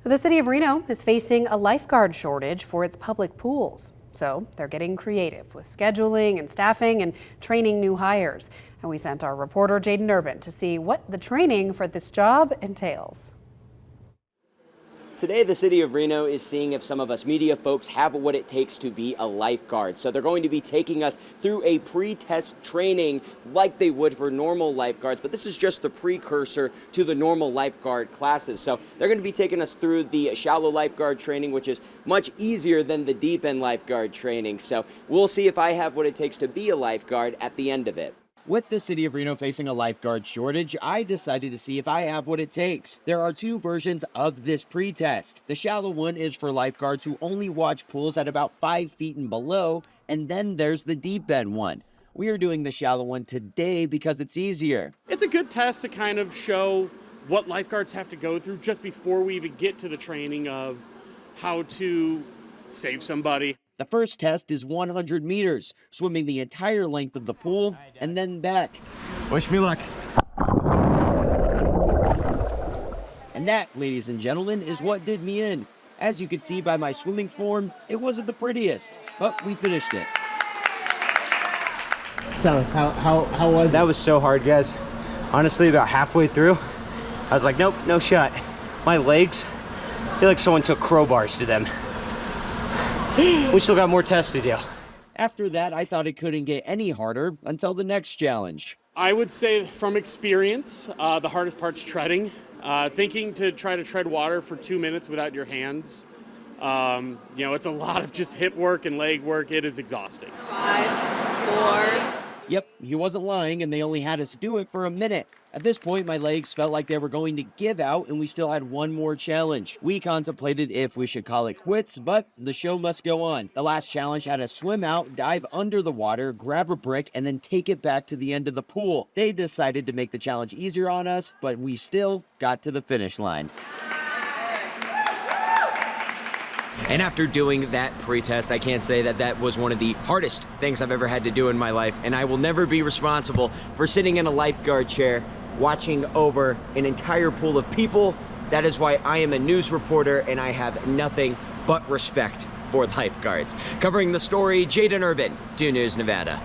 The city of Reno is facing a lifeguard shortage for its public pools. So they're getting creative with scheduling and staffing and training new hires. And we sent our reporter Jaden Urban to see what the training for this job entails. Today, the city of Reno is seeing if some of us media folks have what it takes to be a lifeguard. So they're going to be taking us through a pre-test training like they would for normal lifeguards, but this is just the precursor to the normal lifeguard classes. So they're going to be taking us through the shallow lifeguard training, which is much easier than the deep end lifeguard training. So we'll see if I have what it takes to be a lifeguard at the end of it. With the city of Reno facing a lifeguard shortage, I decided to see if I have what it takes. There are two versions of this pre-test. The shallow one is for lifeguards who only watch pools at about 5 feet and below, and then there's the deep end one. We are doing the shallow one today because it's easier. It's a good test to kind of show what lifeguards have to go through just before we even get to the training of how to save somebody. The first test is 100 meters, swimming the entire length of the pool and then back. Wish me luck. And that, ladies and gentlemen, is what did me in. As you can see by my swimming form, it wasn't the prettiest, but we finished it. Tell us, how was it? That was so hard, guys. Honestly, about halfway through, I was like, nope, no shot. My legs, I feel like someone took crowbars to them. We still got more tests to do. After that, I thought it couldn't get any harder until the next challenge. I would say from experience, the hardest part's treading. Thinking to try to tread water for 2 minutes without your hands. It's a lot of just hip work and leg work. It is exhausting. 5, 4. Yep, he wasn't lying, and they only had us do it for a minute. At this point, my legs felt like they were going to give out, and we still had one more challenge. We contemplated if we should call it quits, but the show must go on. The last challenge had us swim out, dive under the water, grab a brick, and then take it back to the end of the pool. They decided to make the challenge easier on us, but we still got to the finish line. And after doing that pre-test, I can't say that that was one of the hardest things I've ever had to do in my life. And I will never be responsible for sitting in a lifeguard chair watching over an entire pool of people. That is why I am a news reporter and I have nothing but respect for lifeguards. Covering the story, Jaden Urban, 2 News Nevada.